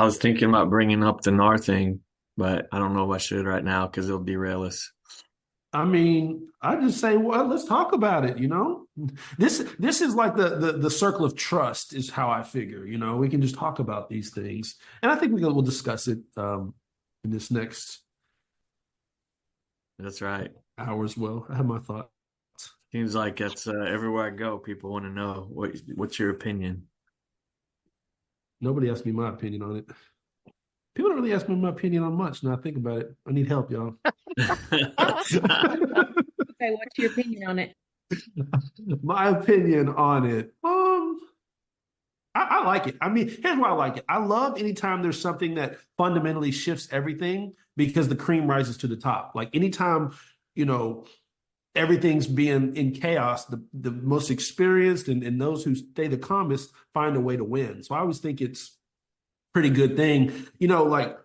I was thinking about bringing up the NAR thing, but I don't know if I should right now because it'll derail us. I mean, I just say, well, let's talk about it, This is like the circle of trust is how I figure, We can just talk about these things. And I think we'll discuss it in this next That's right. hour as well. I have my thoughts. Seems like that's everywhere I go. People want to know what's your opinion. Nobody asked me my opinion on it. People don't really ask me my opinion on much. Now I think about it. I need help, y'all. Okay, what's your opinion on it? My opinion on it. I like it. I mean, here's why I like it. I love anytime there's something that fundamentally shifts everything because the cream rises to the top. Like anytime, you know, everything's being in chaos, the most experienced and those who stay the calmest find a way to win. So I always think it's a pretty good thing. Like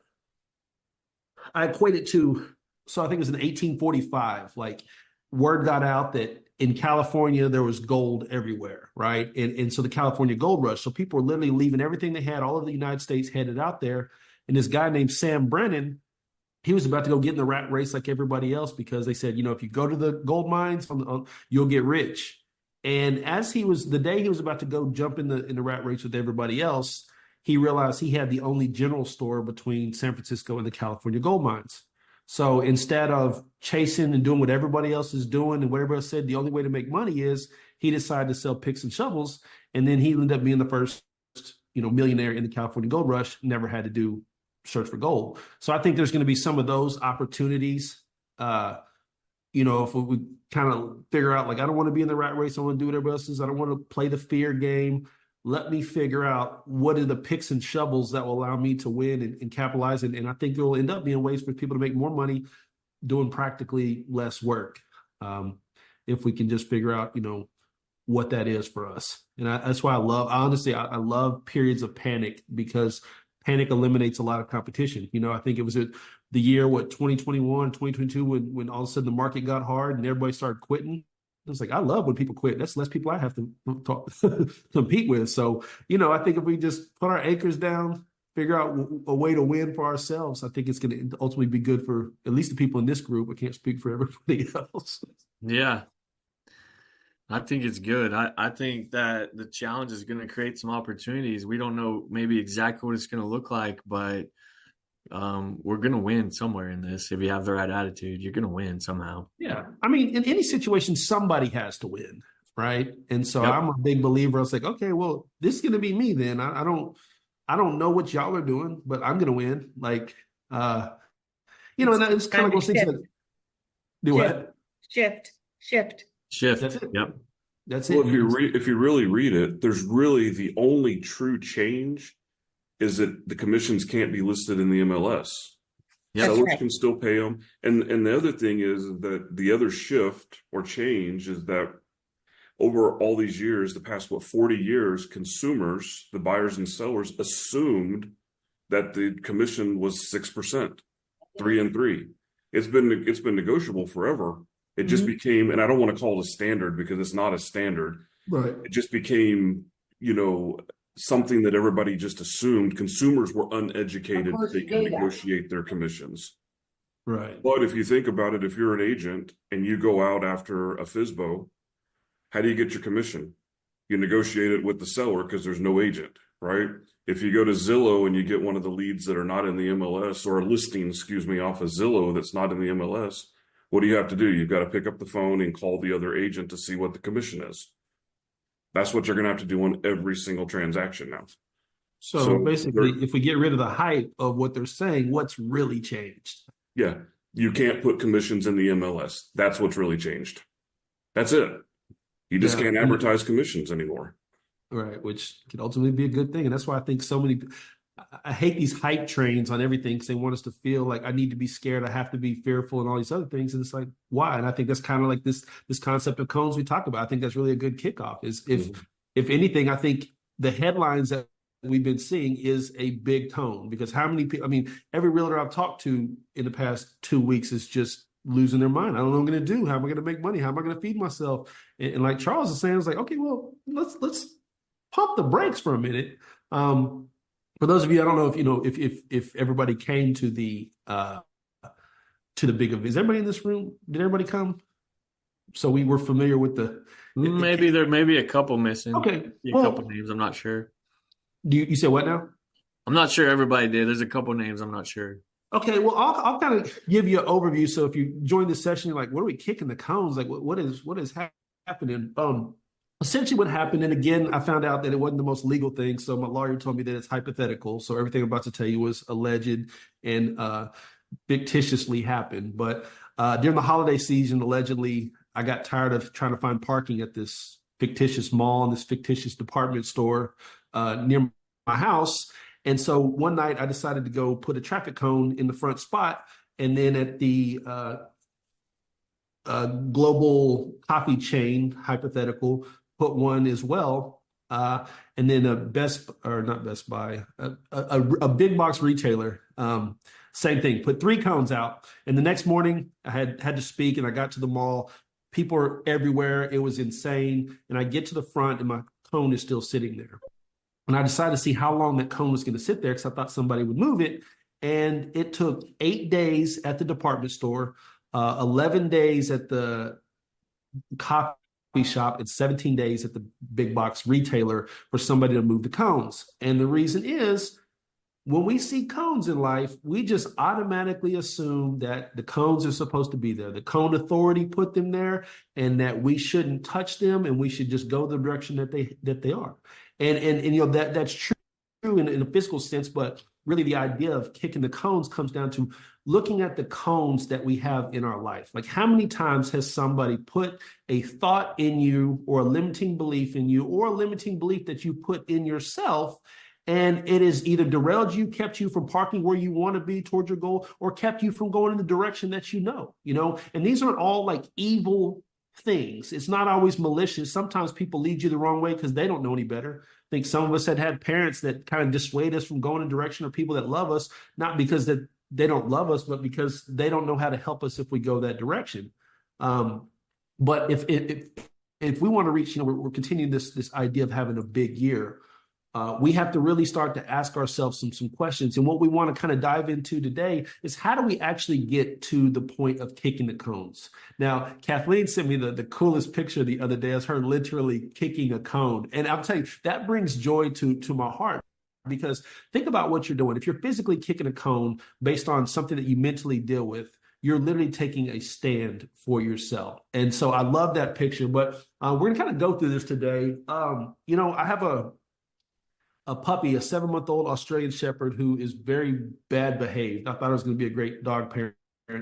I equate it to, so I think it was in 1845, like word got out that in California there was gold everywhere, right? And so the California gold rush. So people were literally leaving everything they had, all of the United States headed out there. And this guy named Sam Brennan, he was about to go get in the rat race like everybody else because they said, if you go to the gold mines, you'll get rich. And as the day he was about to go jump in the rat race with everybody else, he realized he had the only general store between San Francisco and the California gold mines. So instead of chasing and doing what everybody else is doing and what everybody else said, the only way to make money is he decided to sell picks and shovels. And then he ended up being the first, millionaire in the California gold rush, never had to do search for gold. So I think there's going to be some of those opportunities. If we kind of figure out, like, I don't want to be in the rat race. I want to do what everybody else is. I don't want to play the fear game. Let me figure out what are the picks and shovels that will allow me to win and capitalize. And I think there will end up being ways for people to make more money doing practically less work. If we can just figure out, what that is for us. And that's why I love periods of panic because panic eliminates a lot of competition. I think it was the year, 2021, 2022, when all of a sudden the market got hard and everybody started quitting. It's like, I love when people quit. That's less people I have to compete with. So, I think if we just put our anchors down, figure out a way to win for ourselves, I think it's going to ultimately be good for at least the people in this group. I can't speak for everybody else. Yeah, I think it's good. I think that the challenge is going to create some opportunities. We don't know maybe exactly what it's going to look like, but we're going to win somewhere in this. If you have the right attitude, you're going to win somehow. Yeah. I mean, in any situation, somebody has to win, right? And so Yep. I'm a big believer. I was like, okay, well, this is going to be me then. I don't know what y'all are doing, but I'm going to win. Like, and it's kind of those things that do what? Shift. That's it. Yep. That's Well, it. if you really read it, there's really the only true change is that the commissions can't be listed in the MLS. Yep. Sellers right. can still pay them. And the other thing is that the other shift or change is that over all these years, the past 40 years, consumers, the buyers and sellers assumed that the commission was 6%, 3 and 3. It's been negotiable forever. It just became, and I don't want to call it a standard because it's not a standard. Right. It just became, something that everybody just assumed. Consumers were uneducated. They can negotiate their commissions. Right. But if you think about it, if you're an agent and you go out after a FSBO, how do you get your commission? You negotiate it with the seller because there's no agent, right? If you go to Zillow and you get one of the leads that are not in the MLS or a listing, off of Zillow that's not in the MLS, what do you have to do? You've got to pick up the phone and call the other agent to see what the commission is. That's what you're going to have to do on every single transaction now. So basically, if we get rid of the hype of what they're saying, what's really changed? Yeah, you can't put commissions in the MLS. That's what's really changed. That's it. You just can't advertise commissions anymore. Right, which could ultimately be a good thing. And that's why I think I hate these hype trains on everything because they want us to feel like I need to be scared, I have to be fearful and all these other things. And it's like, why? And I think that's kind of like this concept of cones we talk about. I think that's really a good kickoff is if anything, I think the headlines that we've been seeing is a big tone because how many people, every realtor I've talked to in the past 2 weeks is just losing their mind. I don't know what I'm going to do. How am I going to make money? How am I going to feed myself? And like Charles is saying, it's like, okay, well, let's pump the brakes for a minute. For those of you, I don't know if you know if everybody came to the big event. Is everybody in this room? Did everybody come? So we were familiar with Maybe there may be a couple missing. okay. A couple Well, names. I'm not sure. you said what now? I'm not sure everybody did. There's a couple names. I'm not sure. Okay, well, I'll kind of give you an overview. So if you join this session, you're like, what are we kicking the cones? Like, what is happening? Essentially what happened, and again, I found out that it wasn't the most legal thing. So my lawyer told me that it's hypothetical. So everything I'm about to tell you was alleged and fictitiously happened. But during the holiday season, allegedly, I got tired of trying to find parking at this fictitious mall and this fictitious department store near my house. And so one night I decided to go put a traffic cone in the front spot. And then at the global coffee chain, hypothetical, put one as well. And then not Best Buy, a big box retailer, same thing, put 3 cones out. And the next morning I had to speak and I got to the mall. People are everywhere. It was insane. And I get to the front and my cone is still sitting there. And I decided to see how long that cone was going to sit there because I thought somebody would move it. And it took 8 days at the department store, 11 days at the coffee shop, and 17 days at the big box retailer for somebody to move the cones. And the reason is when we see cones in life, we just automatically assume that the cones are supposed to be there. The cone authority put them there and that we shouldn't touch them and we should just go the direction that they are. And you know that's true in a physical sense, but really the idea of kicking the cones comes down to looking at the cones that we have in our life. Like how many times has somebody put a thought in you or a limiting belief in you or a limiting belief that you put in yourself, and it has either derailed you, kept you from parking where you want to be towards your goal, or kept you from going in the direction that you know, and these aren't all like evil things. It's not always malicious. Sometimes people lead you the wrong way because they don't know any better. I think some of us had parents that kind of dissuade us from going in a direction, or people that love us, not because that they don't love us, but because they don't know how to help us if we go that direction. But if we want to reach, we're continuing this idea of having a big year. We have to really start to ask ourselves some questions. And what we want to kind of dive into today is how do we actually get to the point of kicking the cones? Now, Kathleen sent me the coolest picture the other day as her literally kicking a cone. And I'll tell you, that brings joy to my heart. Because think about what you're doing. If you're physically kicking a cone based on something that you mentally deal with, you're literally taking a stand for yourself. And so I love that picture. But we're going to kind of go through this today. I have a puppy, a 7-month-old Australian Shepherd who is very bad behaved. I thought I was going to be a great dog parent.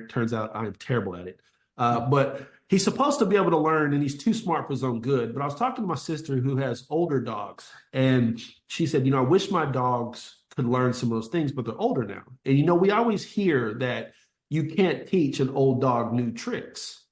Turns out I am terrible at it. But he's supposed to be able to learn, and he's too smart for his own good. But I was talking to my sister who has older dogs, and she said, I wish my dogs could learn some of those things, but they're older now. And, we always hear that you can't teach an old dog new tricks.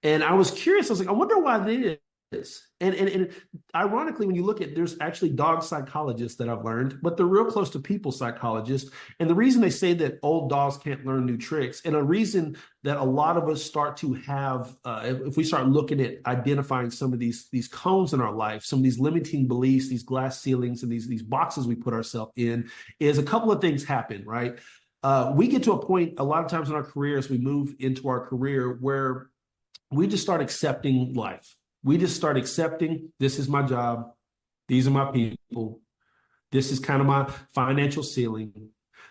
And I was curious. I was like, I wonder why that is. And ironically, when you look at, there's actually dog psychologists that I've learned, but they're real close to people psychologists. And the reason they say that old dogs can't learn new tricks, and a reason that a lot of us start to have, if we start looking at identifying some of these cones in our life, some of these limiting beliefs, these glass ceilings, and these boxes we put ourselves in, is a couple of things happen, right? We get to a point a lot of times in our career as we move into our career where we just start accepting life. We just start accepting, this is my job. These are my people. This is kind of my financial ceiling.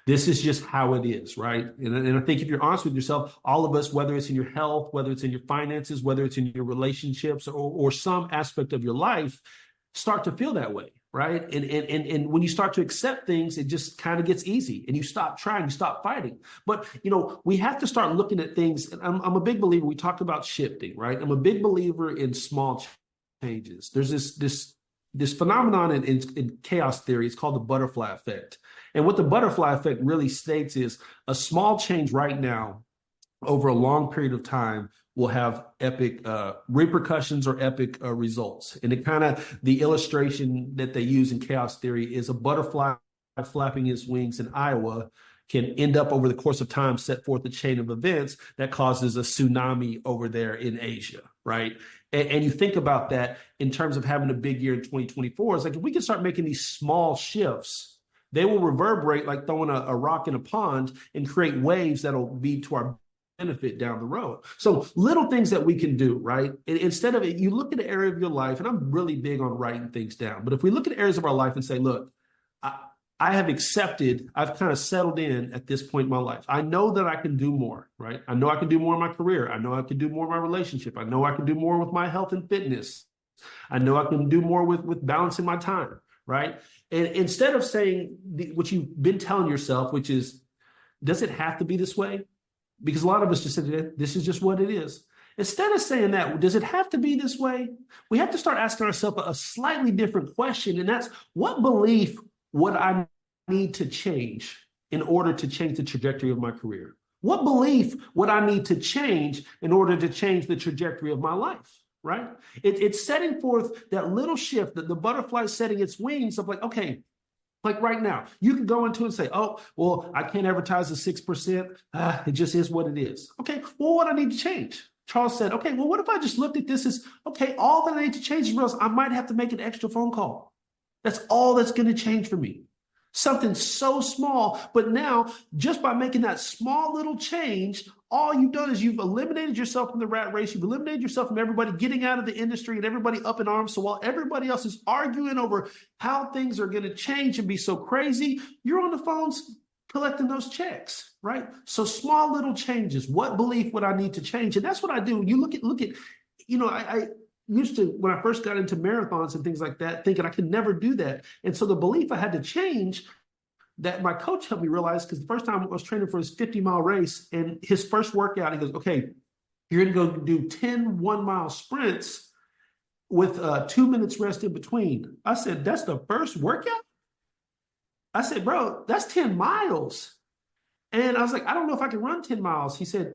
This is just how it is, right? And I think if you're honest with yourself, all of us, whether it's in your health, whether it's in your finances, whether it's in your relationships or some aspect of your life, start to feel that way, right? And when you start to accept things, it just kind of gets easy and you stop trying, you stop fighting. But, we have to start looking at things. And I'm a big believer. We talked about shifting, right? I'm a big believer in small changes. There's this phenomenon in chaos theory. It's called the butterfly effect. And what the butterfly effect really states is a small change right now over a long period of time will have epic repercussions or epic results. And the illustration that they use in chaos theory is a butterfly flapping its wings in Iowa can end up over the course of time, set forth a chain of events that causes a tsunami over there in Asia, right? And you think about that in terms of having a big year in 2024. It's like if we can start making these small shifts They will reverberate like throwing a rock in a pond and create waves that'll be to our benefit down the road. So little things that we can do, right? Instead of it, you look at an area of your life, and I'm really big on writing things down. But if we look at areas of our life and say, look, I have accepted, I've kind of settled in at this point in my life. I know that I can do more, right? I know I can do more in my career. I know I can do more in my relationship. I know I can do more with my health and fitness. I know I can do more with balancing my time, right? And instead of saying what you've been telling yourself, which is, does it have to be this way? Because a lot of us just say, this is just what it is. Instead of saying that, does it have to be this way? We have to start asking ourselves a slightly different question. And that's, what belief would I need to change in order to change the trajectory of my career? What belief would I need to change in order to change the trajectory of my life? Right? It's setting forth that little shift, that the butterfly setting its wings of like, okay, like right now, you can go into it and say, oh, well, I can't advertise the 6%. It just is what it is. Okay, well, what I need to change? Charles said, okay, well, what if I just looked at this as, okay, all that I need to change is realize I might have to make an extra phone call. That's all that's going to change for me. Something so small, but now just by making that small little change, all you've done is you've eliminated yourself from the rat race. You've eliminated yourself from everybody getting out of the industry and everybody up in arms. So while everybody else is arguing over how things are going to change and be so crazy, you're on the phones collecting those checks, right? So small little changes. What belief would I need to change? And that's what I do. You look at, I used to, when I first got into marathons and things like that, thinking I could never do that. And so the belief I had to change, that my coach helped me realize, because the first time I was training for his 50-mile race, and his first workout, he goes, okay, you're going to go do 10 one-mile sprints with 2 minutes rest in between. I said, that's the first workout? I said, bro, that's 10 miles. And I was like, I don't know if I can run 10 miles. He said,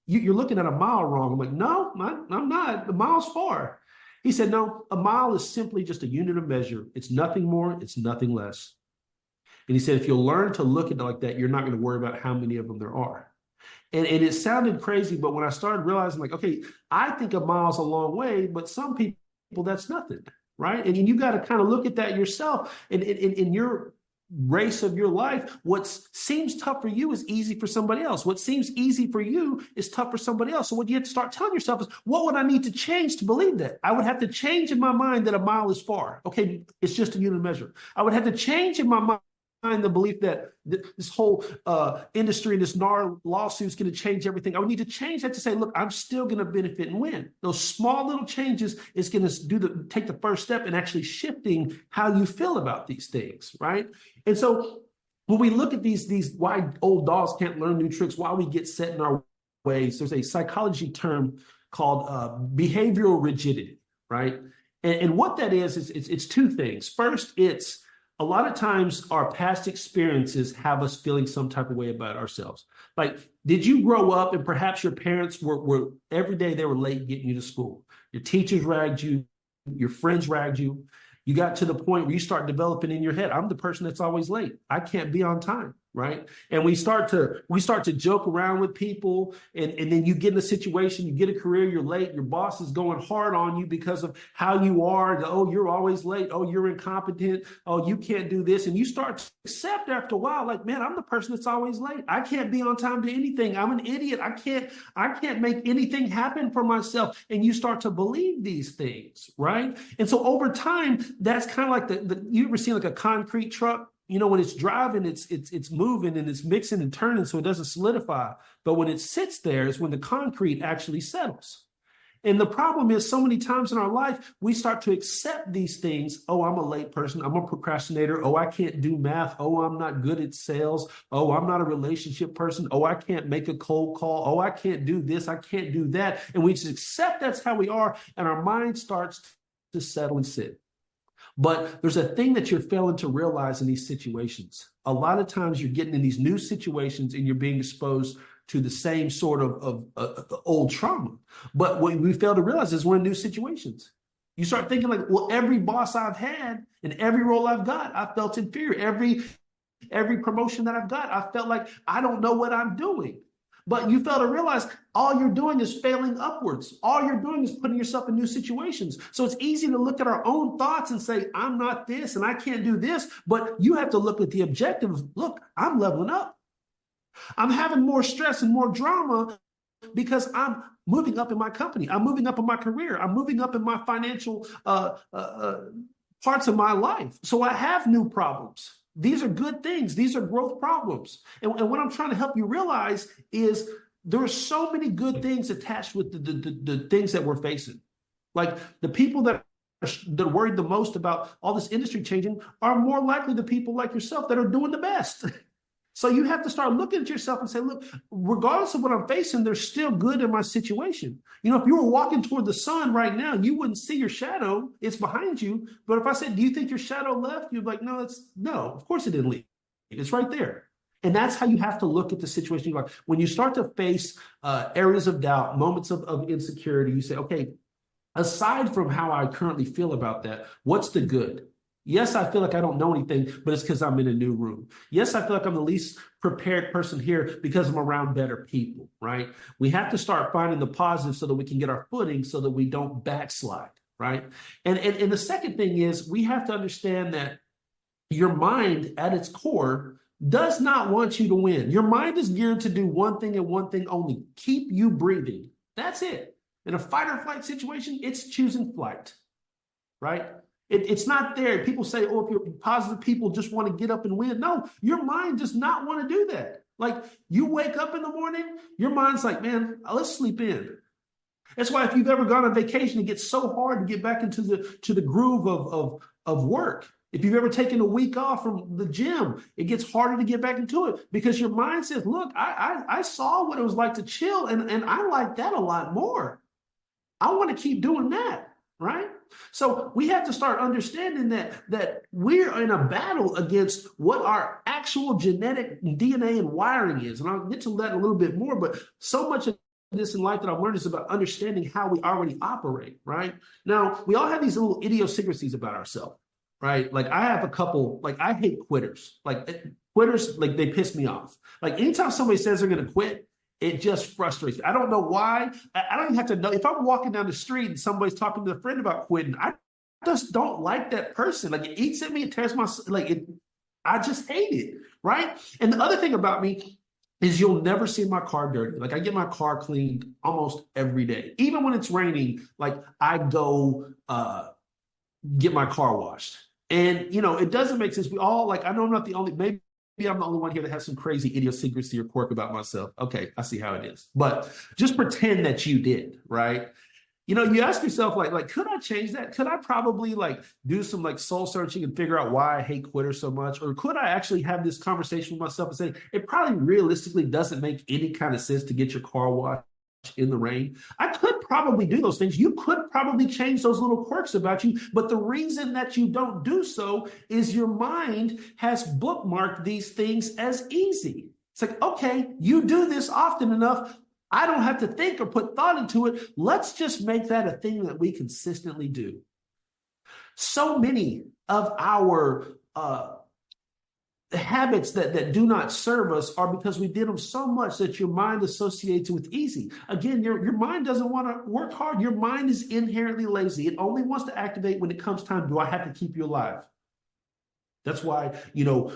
you're looking at a mile wrong. I'm like, no, I'm not. The mile's far. He said, no, a mile is simply just a unit of measure. It's nothing more. It's nothing less. And he said, if you'll learn to look at it like that, you're not going to worry about how many of them there are. And it sounded crazy, but when I started realizing, like, okay, I think a mile's a long way, but some people, that's nothing, right? And you got to kind of look at that yourself. And in your race of your life, what seems tough for you is easy for somebody else. What seems easy for you is tough for somebody else. So what you have to start telling yourself is, what would I need to change to believe that? I would have to change in my mind that a mile is far. Okay, it's just a unit of measure. I would have to change in my mind the belief that this whole industry and this NAR lawsuit is going to change everything. I would need to change that to say, look, I'm still going to benefit and win. Those small little changes is going to take the first step in actually shifting how you feel about these things, right? And so when we look at these why old dogs can't learn new tricks, why we get set in our ways, there's a psychology term called behavioral rigidity, right? And what that is it's two things. First, it's a lot of times our past experiences have us feeling some type of way about ourselves. Like, did you grow up and perhaps your parents were every day they were late getting you to school? Your teachers ragged you, your friends ragged you. You got to the point where you start developing in your head, I'm the person that's always late. I can't be on time, right? And we start to joke around with people, and then you get in a situation, you get a career, you're late, your boss is going hard on you because of how you are. Oh, you're always late. Oh, you're incompetent. Oh, you can't do this. And you start to accept after a while, like, man, I'm the person that's always late. I can't be on time to anything. I'm an idiot. I can't make anything happen for myself. And you start to believe these things, right? And so over time, that's kind of like you ever seen like a concrete truck? You know, when it's driving, it's moving and it's mixing and turning so it doesn't solidify. But when it sits there is when the concrete actually settles. And the problem is, so many times in our life, we start to accept these things. Oh, I'm a late person. I'm a procrastinator. Oh, I can't do math. Oh, I'm not good at sales. Oh, I'm not a relationship person. Oh, I can't make a cold call. Oh, I can't do this. I can't do that. And we just accept that's how we are. And our mind starts to settle and sit. But there's a thing that you're failing to realize in these situations. A lot of times you're getting in these new situations and you're being exposed to the same sort of old trauma. But what we fail to realize is we're in new situations. You start thinking like, well, every boss I've had and every role I've got, I felt inferior. Every promotion that I've got, I felt like I don't know what I'm doing. But you fail to realize all you're doing is failing upwards. All you're doing is putting yourself in new situations. So it's easy to look at our own thoughts and say, I'm not this and I can't do this. But you have to look at the objective. Look, I'm leveling up. I'm having more stress and more drama because I'm moving up in my company. I'm moving up in my career. I'm moving up in my financial parts of my life. So I have new problems. These are good things. These are growth problems. And what I'm trying to help you realize is there are so many good things attached with the things that we're facing. Like the people that are worried the most about all this industry changing are more likely the people like yourself that are doing the best. So you have to start looking at yourself and say, look, regardless of what I'm facing, there's still good in my situation. You know, if you were walking toward the sun right now, you wouldn't see your shadow. It's behind you. But if I said, do you think your shadow left? You'd be like, no, of course it didn't leave. It's right there. And that's how you have to look at the situation. When you start to face areas of doubt, moments of insecurity, you say, okay, aside from how I currently feel about that, what's the good? Yes, I feel like I don't know anything, but it's because I'm in a new room. Yes, I feel like I'm the least prepared person here because I'm around better people, right? We have to start finding the positive so that we can get our footing so that we don't backslide, right? And the second thing is we have to understand that your mind at its core does not want you to win. Your mind is geared to do one thing and one thing only, keep you breathing. That's it. In a fight or flight situation, it's choosing flight, right? It's not there. People say, oh, if you're positive people just want to get up and win. No, your mind does not want to do that. Like you wake up in the morning, your mind's like, man, let's sleep in. That's why if you've ever gone on vacation, it gets so hard to get back into the groove of work. If you've ever taken a week off from the gym, it gets harder to get back into it because your mind says, look, I saw what it was like to chill and I like that a lot more. I want to keep doing that, right? So we have to start understanding that we're in a battle against what our actual genetic DNA and wiring is. And I'll get to that a little bit more, but so much of this in life that I've learned is about understanding how we already operate, right? Now, we all have these little idiosyncrasies about ourselves, right? Like I have a couple, like I hate quitters. Like quitters, like they piss me off. Like anytime somebody says they're going to quit, it just frustrates me. I don't know why. I don't even have to know. If I'm walking down the street and somebody's talking to a friend about quitting, I just don't like that person. Like it eats at me, it tears my, I just hate it, right? And the other thing about me is you'll never see my car dirty. Like I get my car cleaned almost every day. Even when it's raining, like I go get my car washed. And, you know, it doesn't make sense. We all like, I know I'm not the only, maybe I'm the only one here that has some crazy idiosyncrasy or quirk about myself. Okay, I see how it is. But just pretend that you did, right? You know, you ask yourself, like, could I change that? Could I probably like do some like soul searching and figure out why I hate quitters so much? Or could I actually have this conversation with myself and say, it probably realistically doesn't make any kind of sense to get your car washed in the rain? I could probably do those things. You could probably change those little quirks about you. But the reason that you don't do so is your mind has bookmarked these things as easy. It's like, okay, you do this often enough. I don't have to think or put thought into it. Let's just make that a thing that we consistently do. So many of our habits that do not serve us are because we did them so much that your mind associates with easy. Again, your mind doesn't want to work hard. Your mind is inherently lazy. It only wants to activate when it comes time. Do I have to keep you alive? That's why, you know,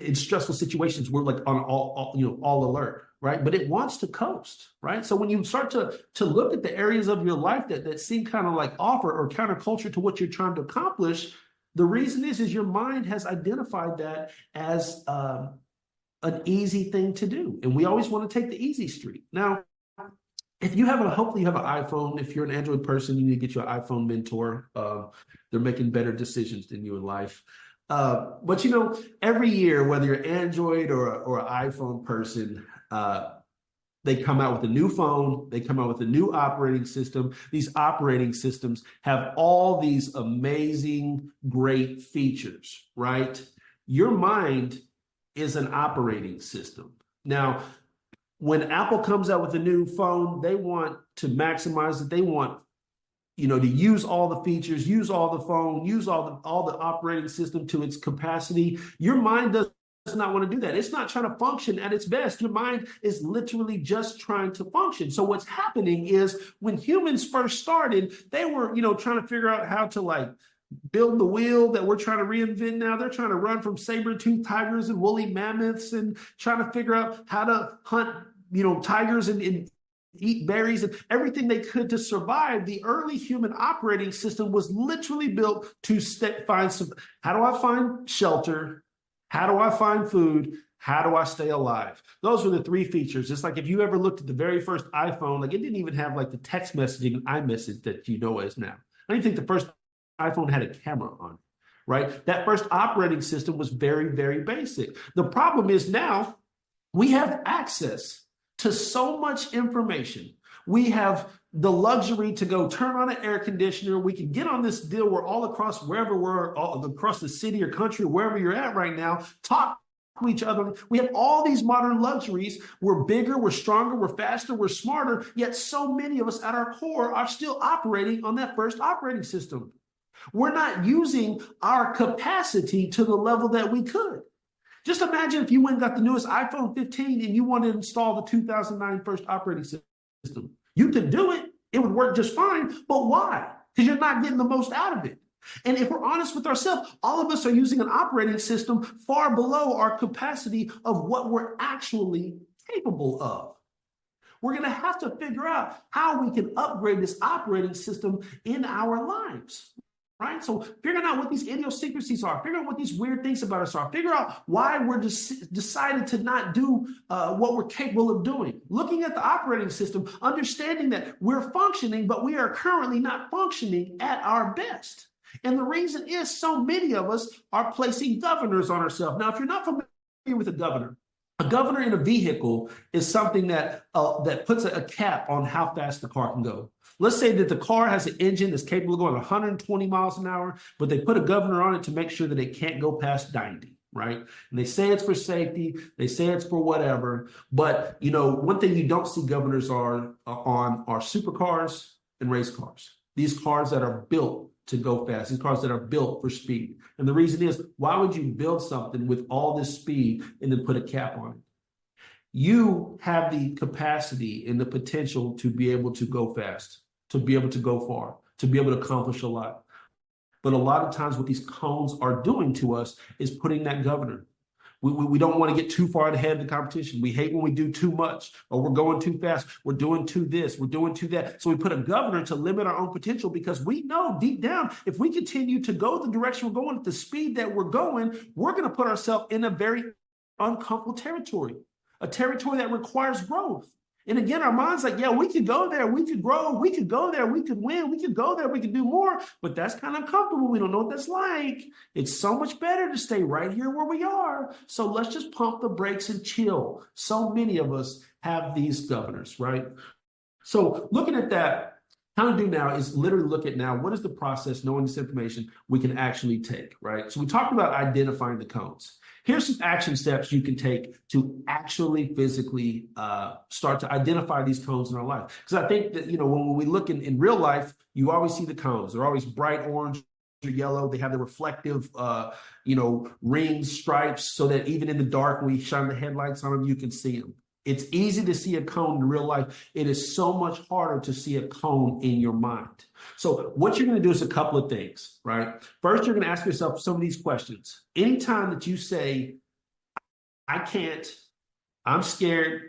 in stressful situations, we're like on all alert, right? But it wants to coast, right? So when you start to look at the areas of your life that seem kind of like off or counterculture to what you're trying to accomplish, the reason is your mind has identified that as an easy thing to do. And we always want to take the easy street. Now, if you have hopefully you have an iPhone. If you're an Android person, you need to get you an iPhone mentor. They're making better decisions than you in life. But you know, every year, whether you're Android or an iPhone person, they come out with a new phone. They come out with a new operating system. These operating systems have all these amazing, great features, right? Your mind is an operating system. Now, when Apple comes out with a new phone, they want to maximize it. They want, you know, to use all the features, use all the phone, use all the operating system to its capacity. Your mind doesn't not want to do that. It's not trying to function at its best. Your mind is literally just trying to function. So what's happening is when humans first started, they were, trying to figure out how to like build the wheel that we're trying to reinvent now. They're trying to run from saber-toothed tigers and woolly mammoths and trying to figure out how to hunt, tigers and eat berries and everything they could to survive. The early human operating system was literally built to find some, how do I find shelter? How do I find food? How do I stay alive? Those were the three features. It's like if you ever looked at the very first iPhone, like it didn't even have like the text messaging iMessage that you know as now. I don't think the first iPhone had a camera on it, right? That first operating system was very, very basic. The problem is now we have access to so much information. We have the luxury to go turn on an air conditioner. We can get on this deal. We're all across wherever we're all across the city or country, wherever you're at right now, talk to each other. We have all these modern luxuries. We're bigger, we're stronger, we're faster, we're smarter. Yet so many of us at our core are still operating on that first operating system. We're not using our capacity to the level that we could. Just imagine if you went and got the newest iPhone 15 and you wanted to install the 2009 first operating system. You could do it. It would work just fine. But why? Because you're not getting the most out of it. And if we're honest with ourselves, all of us are using an operating system far below our capacity of what we're actually capable of. We're going to have to figure out how we can upgrade this operating system in our lives. Right? So figuring out what these idiosyncrasies are, figure out what these weird things about us are, figure out why we're decided to not do what we're capable of doing. Looking at the operating system, understanding that we're functioning, but we are currently not functioning at our best. And the reason is so many of us are placing governors on ourselves. Now, if you're not familiar with a governor in a vehicle is something that puts a cap on how fast the car can go. Let's say that the car has an engine that's capable of going 120 miles an hour, but they put a governor on it to make sure that it can't go past 90, right? And they say it's for safety, they say it's for whatever, but one thing you don't see governors on are supercars and race cars. These cars that are built to go fast, these cars that are built for speed. And the reason is, why would you build something with all this speed and then put a cap on it? You have the capacity and the potential to be able to go fast, to be able to go far, to be able to accomplish a lot. But a lot of times what these cones are doing to us is putting that governor. We don't want to get too far ahead of the competition. We hate when we do too much, or we're going too fast. We're doing too this, we're doing too that. So we put a governor to limit our own potential because we know deep down, if we continue to go the direction we're going at the speed that we're going, we're going to put ourselves in a very uncomfortable territory, a territory that requires growth. And again, our mind's like, yeah, we could go there, we could grow, we could go there, we could win, we could go there, we could do more, but that's kind of uncomfortable. We don't know what that's like. It's so much better to stay right here where we are. So let's just pump the brakes and chill. So many of us have these governors, right? So looking at that, how to do now is literally look at now, what is the process, knowing this information we can actually take, right? So we talked about identifying the cones. Here's some action steps you can take to actually physically start to identify these cones in our life. Because I think that, when we look in real life, you always see the cones. They're always bright orange or yellow. They have the reflective, rings, stripes, so that even in the dark, when we shine the headlights on them, you can see them. It's easy to see a cone in real life. It is so much harder to see a cone in your mind. So what you're going to do is a couple of things, right? First, you're going to ask yourself some of these questions. Anytime that you say, I can't, I'm scared,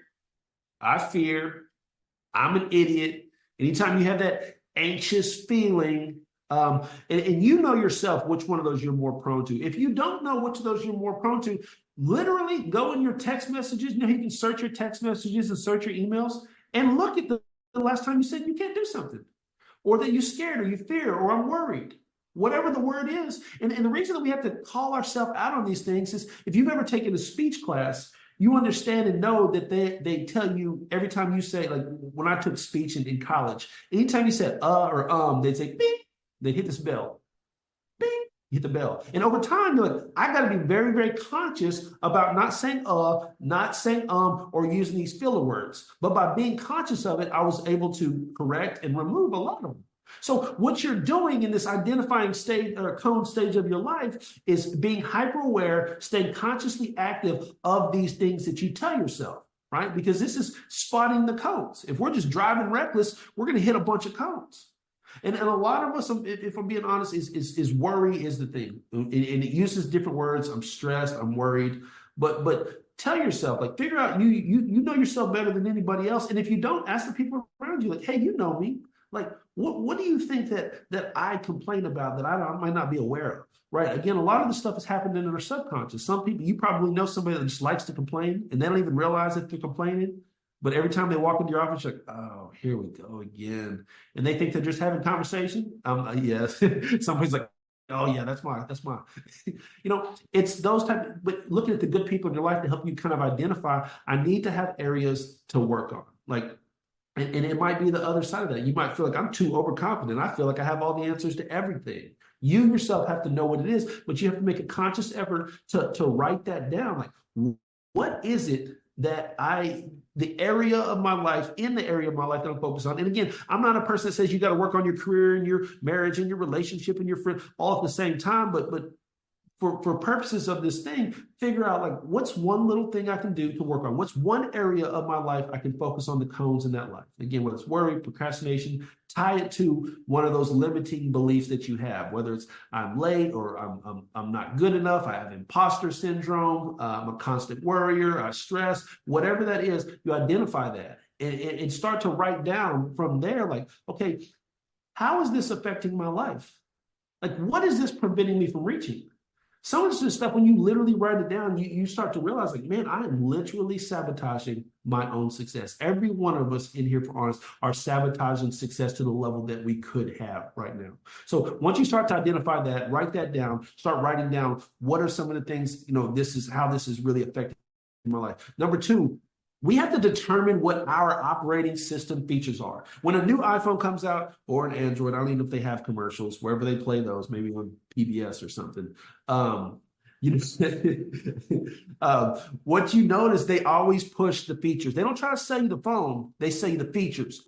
I fear, I'm an idiot, anytime you have that anxious feeling, and you know yourself which one of those you're more prone to. If you don't know which of those you're more prone to, literally go in your text messages. You can search your text messages and search your emails and look at the last time you said you can't do something, or that you're scared, or you fear, or I'm worried, whatever the word is. And the reason that we have to call ourselves out on these things is if you've ever taken a speech class, you understand and know that they tell you every time you say, like when I took speech in college, anytime you said or they'd say beep, they'd hit this bell. Beep, hit the bell. And over time, you're like, I got to be very, very conscious about not saying not saying or using these filler words. But by being conscious of it, I was able to correct and remove a lot of them. So what you're doing in this identifying stage or cone stage of your life is being hyper aware, staying consciously active of these things that you tell yourself, right? Because this is spotting the cones. If we're just driving reckless, we're going to hit a bunch of cones. And a lot of us, if I'm being honest, is worry is the thing. And it uses different words. I'm stressed, I'm worried. But tell yourself, like, figure out you know yourself better than anybody else. And if you don't, ask the people around you, like, hey, you know me. Like, what do you think that I complain about that I might not be aware of? Right. Again, a lot of the stuff has happened in their subconscious. Some people, you probably know somebody that just likes to complain and they don't even realize that they're complaining. But every time they walk into your office, you're like, oh, here we go again. And they think they're just having conversation. Yes. Somebody's like, oh yeah, that's my, it's those type of, but looking at the good people in your life to help you kind of identify, I need to have areas to work on. Like, and it might be the other side of that. You might feel like I'm too overconfident. I feel like I have all the answers to everything. You yourself have to know what it is, but you have to make a conscious effort to write that down. Like, what is it that the area of my life, in the area of my life that I'm focused on? And again, I'm not a person that says you got to work on your career and your marriage and your relationship and your friend all at the same time, but for purposes of this thing, figure out, like, what's one little thing I can do to work on? What's one area of my life I can focus on the cones in that life? Again, whether it's worry, procrastination, tie it to one of those limiting beliefs that you have, whether it's I'm late or I'm not good enough, I have imposter syndrome, I'm a constant worrier, I stress, whatever that is, you identify that and start to write down from there, like, okay, how is this affecting my life? Like, what is this preventing me from reaching? Some of this stuff, when you literally write it down, you start to realize, like, man, I am literally sabotaging my own success. Every one of us in here, for honest, are sabotaging success to the level that we could have right now. So once you start to identify that, write that down, start writing down what are some of the things, this is how this is really affecting my life. Number two, we have to determine what our operating system features are. When a new iPhone comes out, or an Android, I don't even know if they have commercials, wherever they play those, maybe on PBS or something. What you notice, they always push the features. They don't try to sell you the phone. They sell you the features.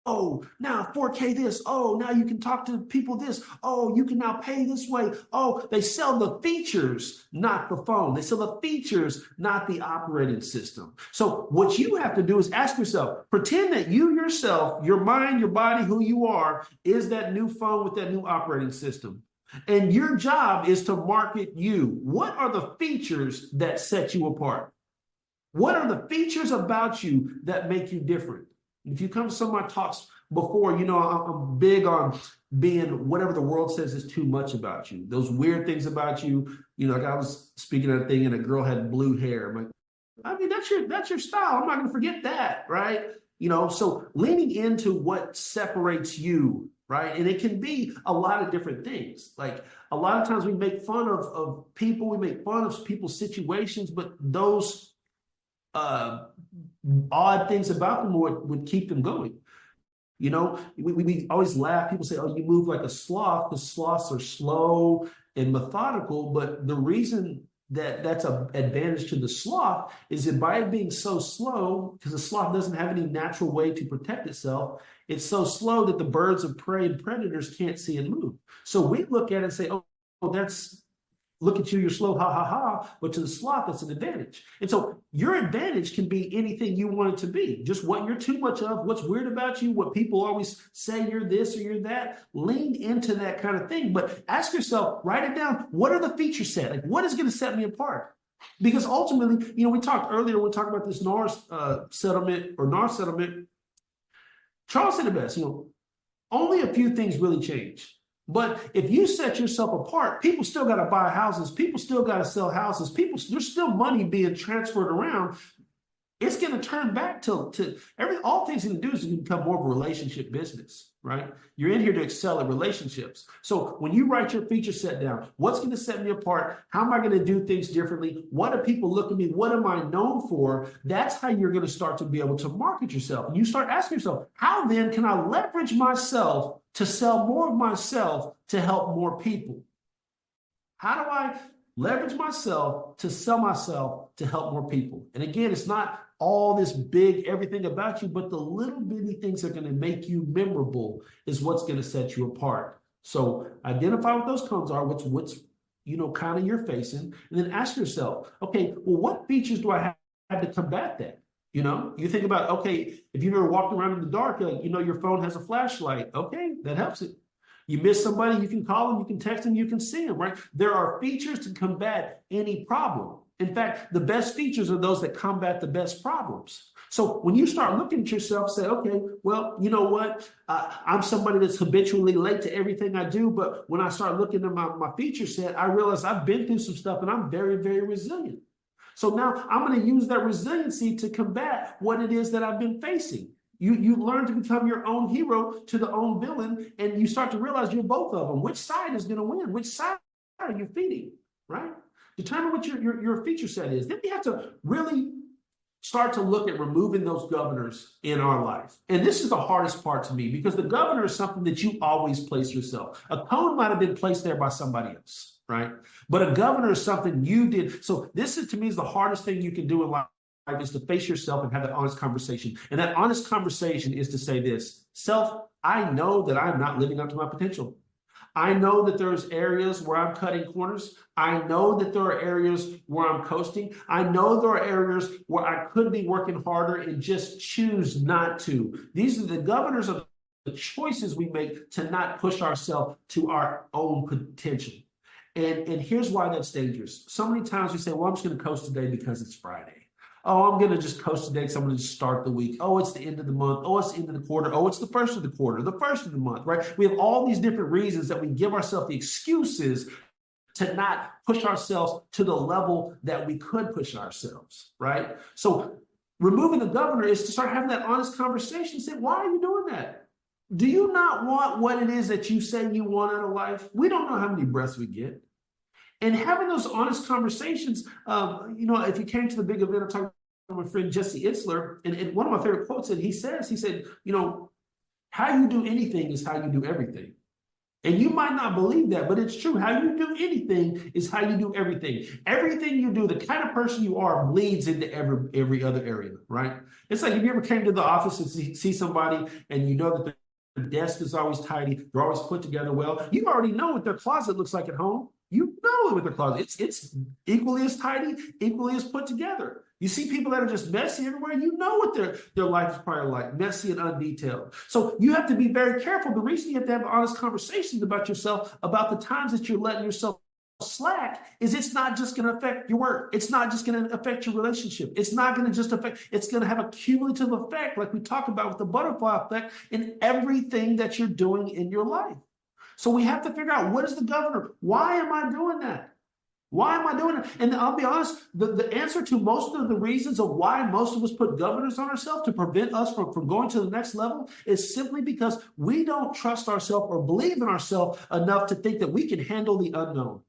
Oh, now 4K this. Oh, now you can talk to people this. Oh, you can now pay this way. Oh, they sell the features, not the phone. They sell the features, not the operating system. So what you have to do is ask yourself, pretend that you yourself, your mind, your body, who you are, is that new phone with that new operating system. And your job is to market you. What are the features that set you apart? What are the features about you that make you different? If you come to some of my talks before, I'm big on being whatever the world says is too much about you. Those weird things about you. Like, I was speaking at a thing and a girl had blue hair. I'm like, I mean, that's your style. I'm not going to forget that, right? So leaning into what separates you, right? And it can be a lot of different things. Like, a lot of times we make fun of people, we make fun of people's situations, but those odd things about them would keep them going. We always laugh. People say, oh, you move like a sloth, because sloths are slow and methodical. But the reason that's an advantage to the sloth is that by it being so slow, because the sloth doesn't have any natural way to protect itself, it's so slow that the birds of prey and predators can't see it move. So we look at it and say, oh, look at you, you're slow, ha, ha, ha. But to the sloth, that's an advantage. And so your advantage can be anything you want it to be. Just what you're too much of, what's weird about you, what people always say you're this or you're that. Lean into that kind of thing. But ask yourself, write it down. What are the feature set? Like, what is going to set me apart? Because ultimately, we talked earlier, when we talked about this NAR settlement, Charles said it best, only a few things really change. But if you set yourself apart, people still got to buy houses. People still got to sell houses. There's still money being transferred around. It's going to turn back to all things going to do is become more of a relationship business, right? You're in here to excel at relationships. So when you write your feature set down, what's going to set me apart? How am I going to do things differently? What do people look at me? What am I known for? That's how you're going to start to be able to market yourself. And you start asking yourself, how then can I leverage myself to sell more of myself to help more people? How do I leverage myself to sell myself to help more people. And again, it's not all this big everything about you, but the little bitty things that are going to make you memorable is what's going to set you apart. So identify what those cones are, what's kind of you're facing, and then ask yourself, okay, well, what features do I have to combat that? You think about, okay, if you've ever walked around in the dark, your phone has a flashlight. Okay, that helps it. You miss somebody, you can call them, you can text them, you can see them, right? There are features to combat any problem. In fact, the best features are those that combat the best problems. So when you start looking at yourself, say, okay, well, you know what? I'm somebody that's habitually late to everything I do. But when I start looking at my feature set, I realize I've been through some stuff and I'm very, very resilient. So now I'm going to use that resiliency to combat what it is that I've been facing. You learn to become your own hero to the own villain, and you start to realize you're both of them. Which side is going to win? Which side are you feeding, right? Determine what your feature set is. Then we have to really start to look at removing those governors in our life. And this is the hardest part to me, because the governor is something that you always place yourself. A cone might have been placed there by somebody else, right? But a governor is something you did. So this is, to me, is the hardest thing you can do in life, is to face yourself and have that honest conversation. And that honest conversation is to say this: self, I know that I'm not living up to my potential. I know that there's areas where I'm cutting corners. I know that there are areas where I'm coasting. I know there are areas where I could be working harder and just choose not to. These are the governors of the choices we make to not push ourselves to our own potential. And here's why that's dangerous. So many times we say, well, I'm just going to coast today because it's Friday. Oh, I'm going to just coast today because I'm going to just start the week. Oh, it's the end of the month. Oh, it's the end of the quarter. Oh, it's the first of the quarter, the first of the month, right? We have all these different reasons that we give ourselves the excuses to not push ourselves to the level that we could push ourselves, right? So removing the governor is to start having that honest conversation. Say, why are you doing that? Do you not want what it is that you say you want out of life? We don't know how many breaths we get. And having those honest conversations, if you came to the big event, I'm talking to my friend Jesse Itzler, and one of my favorite quotes that he said, how you do anything is how you do everything. And you might not believe that, but it's true. How you do anything is how you do everything. Everything you do, the kind of person you are, bleeds into every other area, right? It's like if you ever came to the office and see somebody and you know that their desk is always tidy, they're always put together well, you already know what their closet looks like at home. You know with their closet. It's equally as tidy, equally as put together. You see people that are just messy everywhere, you know what their life is probably like, messy and undetailed. So you have to be very careful. The reason you have to have honest conversations about yourself, about the times that you're letting yourself slack, is it's not just going to affect your work. It's not just going to affect your relationship. It's not going to just affect, it's going to have a cumulative effect, like we talked about with the butterfly effect, in everything that you're doing in your life. So we have to figure out, what is the governor? Why am I doing that? Why am I doing it? And I'll be honest, the answer to most of the reasons of why most of us put governors on ourselves to prevent us from going to the next level is simply because we don't trust ourselves or believe in ourselves enough to think that we can handle the unknown.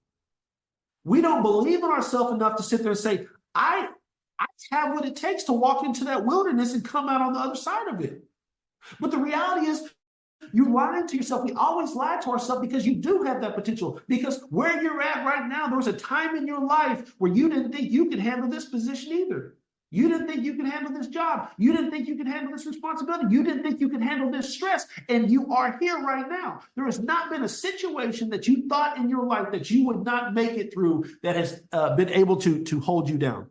We don't believe in ourselves enough to sit there and say, I have what it takes to walk into that wilderness and come out on the other side of it. But the reality is, you're lying to yourself. We always lie to ourselves because you do have that potential. Because where you're at right now, there was a time in your life where you didn't think you could handle this position either. You didn't think you could handle this job. You didn't think you could handle this responsibility. You didn't think you could handle this stress. And you are here right now. There has not been a situation that you thought in your life that you would not make it through that has been able to hold you down.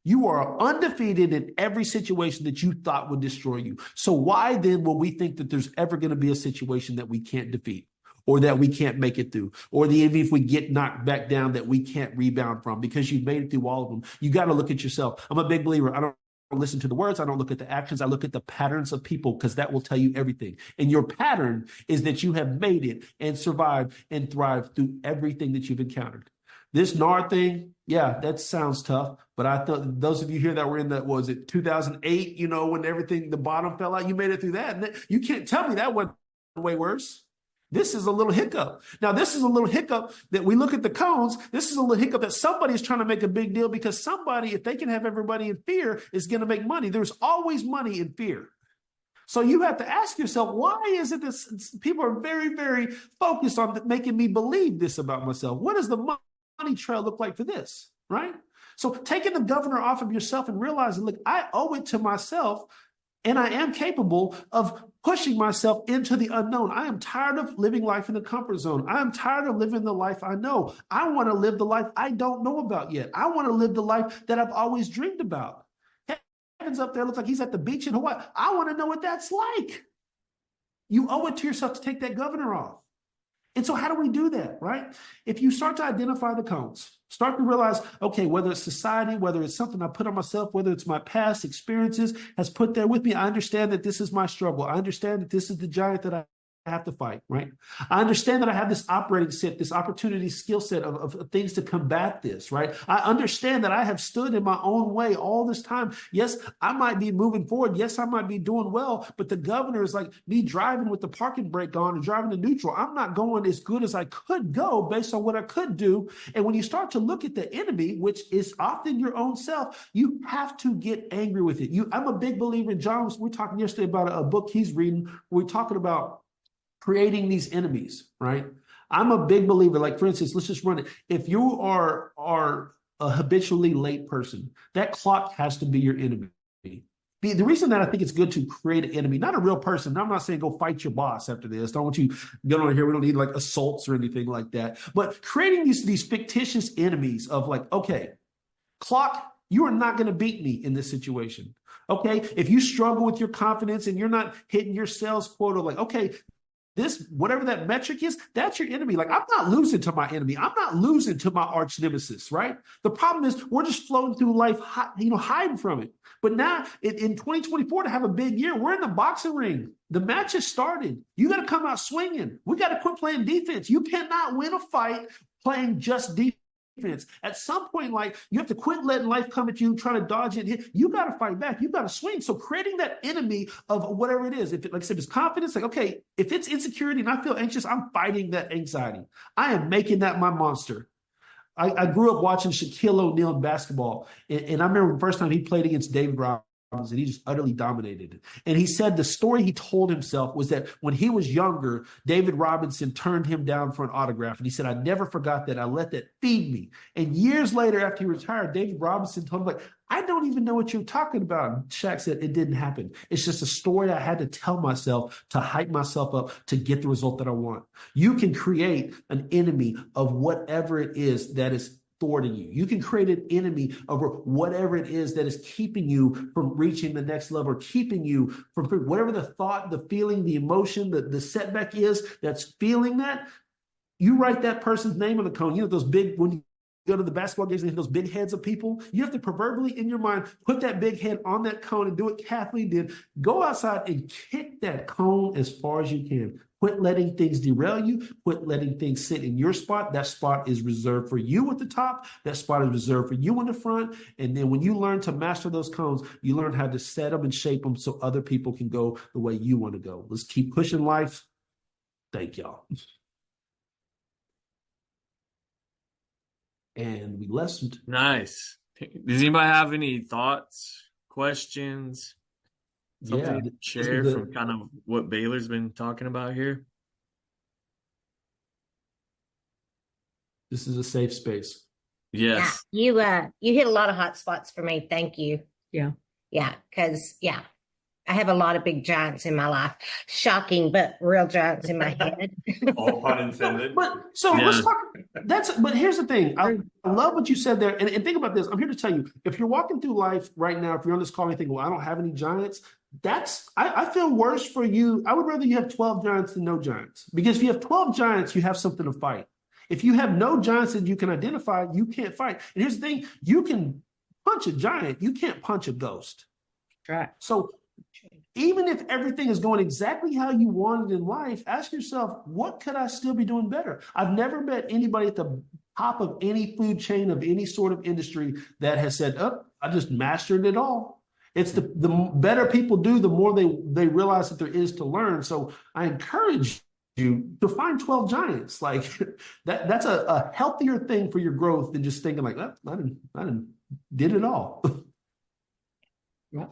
You are undefeated in every situation that you thought would destroy you. So why then will we think that there's ever going to be a situation that we can't defeat, or that we can't make it through, or even if we get knocked back down that we can't rebound from, because you've made it through all of them? You got to look at yourself. I'm a big believer. I don't listen to the words. I don't look at the actions. I look at the patterns of people, because that will tell you everything. And your pattern is that you have made it and survived and thrived through everything that you've encountered. This NAR thing, yeah, that sounds tough. But I thought those of you here that were in that, was it 2008, when everything, the bottom fell out, you made it through that. And you can't tell me that wasn't way worse. This is a little hiccup. Now, this is a little hiccup that we look at the cones. This is a little hiccup that somebody is trying to make a big deal, because somebody, if they can have everybody in fear, is going to make money. There's always money in fear. So you have to ask yourself, why is it that people are very, very focused on making me believe this about myself? What does the money trail look like for this, right? So taking the governor off of yourself and realizing, look, I owe it to myself, and I am capable of pushing myself into the unknown. I am tired of living life in the comfort zone. I am tired of living the life I know. I want to live the life I don't know about yet. I want to live the life that I've always dreamed about. Heaven's up there, looks like he's at the beach in Hawaii. I want to know what that's like. You owe it to yourself to take that governor off. And so how do we do that, right? If you start to identify the cones, start to realize, okay, whether it's society, whether it's something I put on myself, whether it's my past experiences has put there with me, I understand that this is my struggle. I understand that this is the giant that I have to fight, right? I understand that I have this operating set, this opportunity skill set of things to combat this, right? I understand that I have stood in my own way all this time. Yes, I might be moving forward. Yes, I might be doing well, but the governor is like me driving with the parking brake on and driving to neutral. I'm not going as good as I could go based on what I could do. And when you start to look at the enemy, which is often your own self, you have to get angry with it. I'm a big believer in John. We were talking yesterday about a book he's reading. We're talking about creating these enemies, right? I'm a big believer. Like, for instance, let's just run it. If you are a habitually late person, that clock has to be your enemy. The reason that I think it's good to create an enemy, not a real person. I'm not saying go fight your boss after this. Don't want you get on here. We don't need like assaults or anything like that. But creating these fictitious enemies of like, okay, clock, you are not going to beat me in this situation. Okay, if you struggle with your confidence and you're not hitting your sales quota, like, okay, this, whatever that metric is, that's your enemy. Like, I'm not losing to my enemy. I'm not losing to my arch nemesis, right? The problem is we're just floating through life, hiding from it. But now in 2024, to have a big year, we're in the boxing ring. The match has started. You got to come out swinging. We got to quit playing defense. You cannot win a fight playing just defense. At some point, like, you have to quit letting life come at you, trying to dodge it. You got to fight back. You got to swing. So creating that enemy of whatever it is, if it, like I said, it's confidence, like, okay, if it's insecurity and I feel anxious, I'm fighting that anxiety. I am making that my monster. I grew up watching Shaquille O'Neal in basketball, and I remember the first time he played against David Robinson, and he just utterly dominated. And he said the story he told himself was that when he was younger, David Robinson turned him down for an autograph. And he said, I never forgot that. I let that feed me. And years later, after he retired, David Robinson told him, like, I don't even know what you're talking about. And Shaq said, it didn't happen. It's just a story I had to tell myself to hype myself up to get the result that I want. You can create an enemy of whatever it is that is thwarting you. You can create an enemy over whatever it is that is keeping you from reaching the next level, or keeping you from whatever the thought, the feeling, the emotion, the setback is that's feeling that. You write that person's name on the cone. You know, those big, when you go to the basketball games and those big heads of people, you have to proverbially in your mind put that big head on that cone and do what Kathleen did. Go outside and kick that cone as far as you can. Quit letting things derail you. Quit letting things sit in your spot. That spot is reserved for you at the top. That spot is reserved for you in the front. And then when you learn to master those cones, you learn how to set them and shape them so other people can go the way you want to go. Let's keep pushing life. Thank y'all. And we lessened. Nice. Does anybody have any thoughts, questions, something to share from kind of what Baylor's been talking about here? This is a safe space. Yes. Yeah, you hit a lot of hot spots for me. Thank you. Yeah. Yeah, because I have a lot of big giants in my life. Shocking, but real giants in my head. All pun intended. Let's talk. But here's the thing. I love what you said there. And think about this. I'm here to tell you, if you're walking through life right now, if you're on this call and you think, well, I don't have any giants, I feel worse for you. I would rather you have 12 giants than no giants. Because if you have 12 giants, you have something to fight. If you have no giants that you can identify, you can't fight. And here's the thing. You can punch a giant. You can't punch a ghost. Right. So even if everything is going exactly how you wanted in life, ask yourself, what could I still be doing better? I've never met anybody at the top of any food chain of any sort of industry that has said, oh, I just mastered it all. It's the better people do, the more they realize that there is to learn. So I encourage you to find 12 giants. Like that's a healthier thing for your growth than just thinking like, oh, I didn't did it all. Yeah.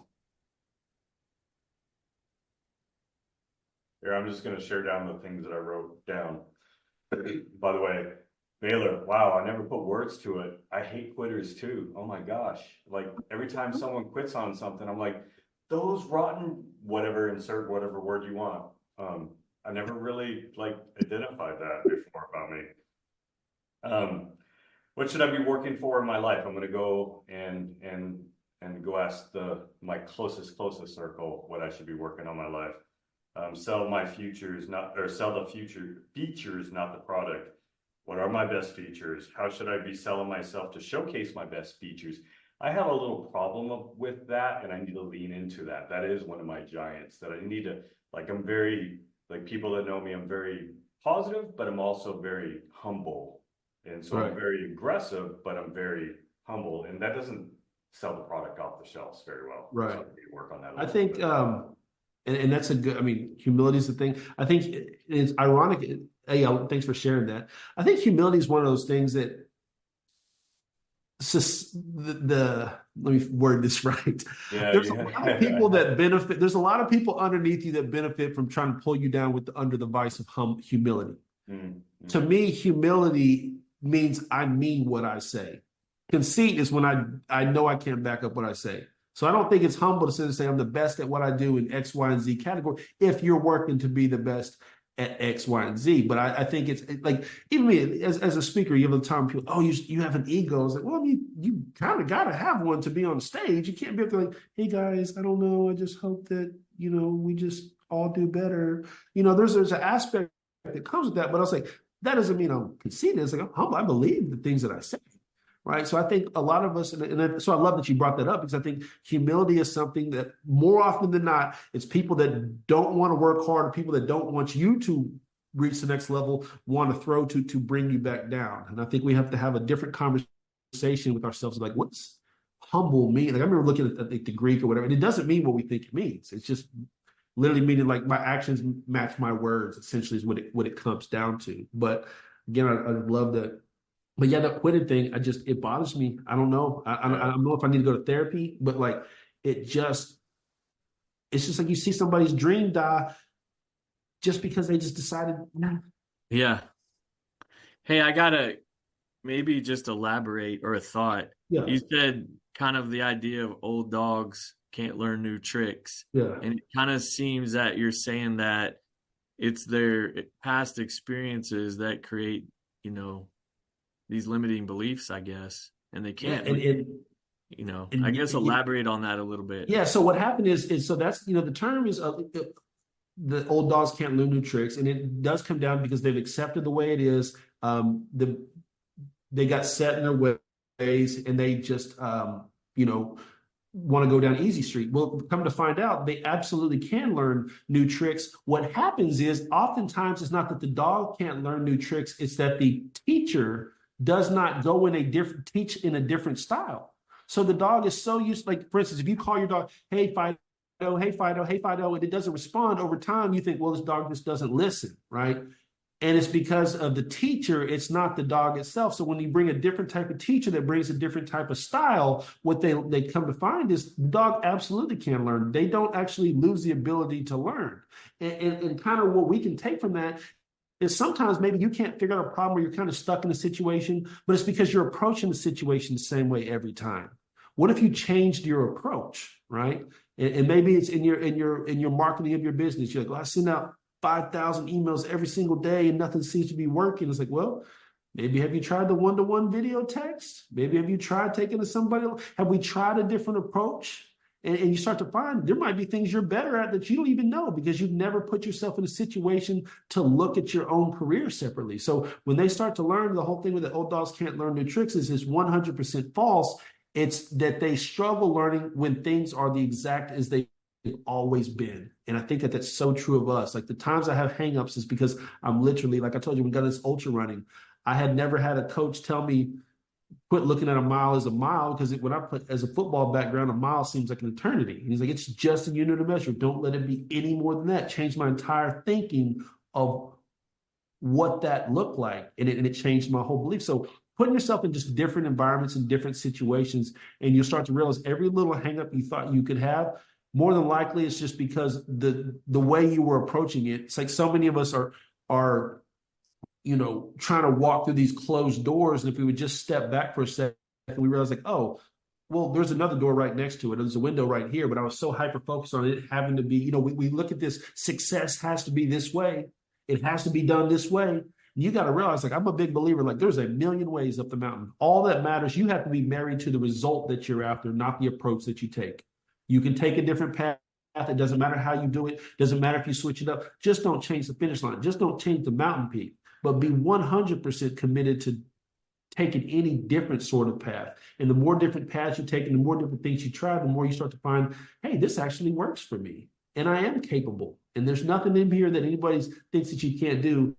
Here, I'm just going to share down the things that I wrote down. By the way, Baylor, wow, I never put words to it. I hate quitters too. Oh my gosh. Like every time someone quits on something, I'm like, those rotten whatever, insert whatever word you want. I never really like identified that before about me. Um, what should I be working for in my life? I'm gonna go and go ask my closest circle what I should be working on my life. Sell my futures, not or sell the future features, not the product. What are my best features? How should I be selling myself to showcase my best features? I have a little problem with that, and I need to lean into that. That is one of my giants that I need to, like, I'm very, like, people that know me, I'm very positive, but I'm also very humble. And so I'm very aggressive, but I'm very humble. And that doesn't sell the product off the shelves very well. Right. So I need to work on that a I little think, bit. and that's a good, I mean, humility is the thing. I think it's ironic. Hey, thanks for sharing that. I think humility is one of those things that let me word this right. Yeah, There's a yeah. lot of people that benefit. There's a lot of people underneath you that benefit from trying to pull you down under the vice of humility. Mm-hmm. To me, humility means I mean what I say. Conceit is when I know I can't back up what I say. So I don't think it's humble to sit and say I'm the best at what I do in X, Y, and Z category if you're working to be the best at X, Y, and Z. But I think it's like, even me as a speaker, you have the time people, oh, you have an ego. It's like, well, you kind of got to have one to be on stage. You can't be up there like, hey guys, I don't know. I just hope that, we just all do better. There's an aspect that comes with that. But I was like, that doesn't mean I'm conceited. It's like, I'm humble. I believe the things that I say. Right. So I think a lot of us, so I love that you brought that up, because I think humility is something that more often than not, it's people that don't want to work hard, people that don't want you to reach the next level, want to throw to bring you back down. And I think we have to have a different conversation with ourselves. Like, what's humble mean? Like, I remember looking at the Greek or whatever, and it doesn't mean what we think it means. It's just literally meaning like my actions match my words, essentially, is what it comes down to. But again, I love that. But yeah, that quitting thing, it bothers me. I don't know. I don't know if I need to go to therapy, but like, it's just like you see somebody's dream die just because they just decided. Nah. Yeah. Hey, I gotta maybe just elaborate, or a thought. Yeah. You said kind of the idea of old dogs can't learn new tricks. Yeah. And it kind of seems that you're saying that it's their past experiences that create, these limiting beliefs, I guess, and they can't, I guess elaborate on that a little bit. Yeah. So what happened is so that's, the term is the old dogs can't learn new tricks. And it does come down because they've accepted the way it is. They got set in their ways, and they just, want to go down easy street. Well, come to find out, they absolutely can learn new tricks. What happens is oftentimes it's not that the dog can't learn new tricks, it's that the teacher does not go teach in a different style. So the dog is so used, like, for instance, if you call your dog, hey Fido, hey Fido, hey Fido, and it doesn't respond, over time, you think, well, this dog just doesn't listen, right? And it's because of the teacher, it's not the dog itself. So when you bring a different type of teacher that brings a different type of style, what they come to find is the dog absolutely can learn. They don't actually lose the ability to learn. And kind of what we can take from that is sometimes maybe you can't figure out a problem, or you're kind of stuck in a situation, but it's because you're approaching the situation the same way every time. What if you changed your approach, right? And maybe it's in your marketing of your business. You're like, well, I send out 5,000 emails every single day and nothing seems to be working. It's like, well, maybe have you tried the one-to-one video text? Maybe have you tried taking to somebody? Have we tried a different approach? And you start to find there might be things you're better at that you don't even know, because you've never put yourself in a situation to look at your own career separately. So when they start to learn, the whole thing with the old dogs can't learn new tricks is 100% false. It's that they struggle learning when things are the exact as they've always been. And I think that that's so true of us. Like, the times I have hangups is because I'm literally, like I told you, we got this ultra running. I had never had a coach tell me, quit looking at a mile as a mile, because when I put as a football background, a mile seems like an eternity. And he's like, it's just a unit of measure. Don't let it be any more than that. Changed my entire thinking of what that looked like. And it changed my whole belief. So putting yourself in just different environments and different situations, and you'll start to realize every little hang up you thought you could have, more than likely it's just because the way you were approaching it. It's like so many of us are trying to walk through these closed doors. And if we would just step back for a second, we realize like, oh, well, there's another door right next to it. There's a window right here, but I was so hyper focused on it having to be, we look at this success has to be this way. It has to be done this way. You got to realize, like, I'm a big believer, like, there's a million ways up the mountain. All that matters, you have to be married to the result that you're after, not the approach that you take. You can take a different path. It doesn't matter how you do it. Doesn't matter if you switch it up. Just don't change the finish line. Just don't change the mountain peak, but be 100% committed to taking any different sort of path. And the more different paths you take and the more different things you try, the more you start to find, hey, this actually works for me. And I am capable. And there's nothing in here that anybody thinks that you can't do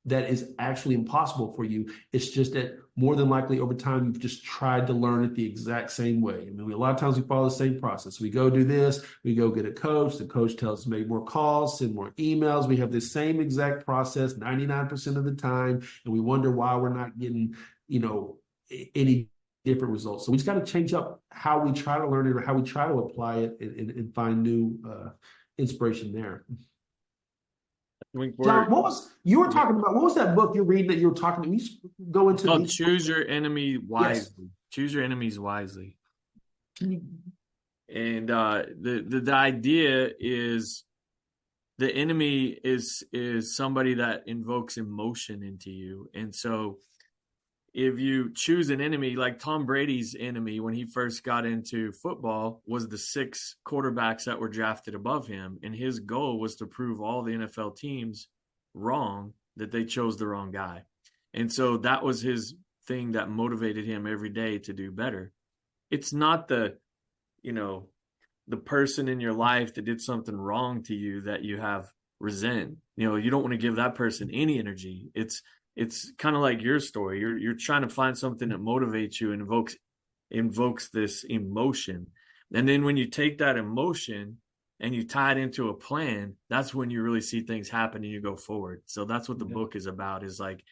that is actually impossible for you. It's just that more than likely over time, you've just tried to learn it the exact same way. I mean, a lot of times we follow the same process. We go do this, we go get a coach. The coach tells us make more calls, send more emails. We have the same exact process 99% of the time. And we wonder why we're not getting, any different results. So we just got to change up how we try to learn it or how we try to apply it and find new inspiration there. John, you were talking about, what was that book you're reading that you were talking to? We go into called Choose Your Enemy Wisely. Yes. Choose Your Enemies Wisely. And the idea is the enemy is somebody that invokes emotion into you. And so if you choose an enemy, like Tom Brady's enemy when he first got into football was the 6 quarterbacks that were drafted above him. And his goal was to prove all the NFL teams wrong, that they chose the wrong guy. And so that was his thing that motivated him every day to do better. It's not the person in your life that did something wrong to you that you have resent. You don't want to give that person any energy. It's kind of like your story. You're trying to find something that motivates you and invokes this emotion. And then when you take that emotion and you tie it into a plan, that's when you really see things happen and you go forward. So that's what the book is about, is like